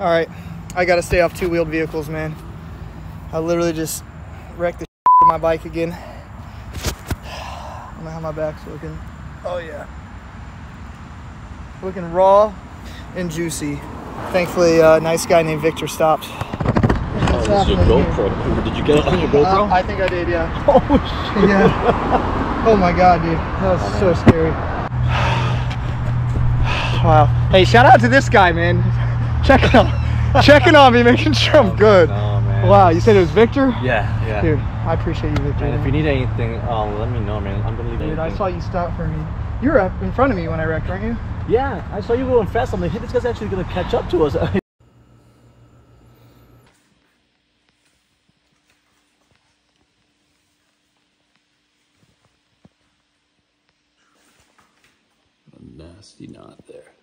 All right, I gotta stay off two-wheeled vehicles, man. I literally just wrecked the with my bike again. I don't know how my back's looking. Oh yeah. Looking raw and juicy. Thankfully, a nice guy named Victor stopped. Oh, this is your GoPro. Did you get it on your GoPro? I think I did, yeah. Oh shit. Yeah. Oh my god, dude. That was so scary. Wow. Hey, shout out to this guy, man. Checking on me, making sure I'm good. Oh man. Wow, you said it was Victor? Yeah, yeah. Dude, I appreciate you, Victor. Man, if you need anything, let me know, man. I'm gonna leave anything. Dude, I saw you stop for me. You were up in front of me when I wrecked, weren't you? Yeah, I saw you going fast. I'm like, hey, this guy's actually gonna catch up to us. A nasty knot there.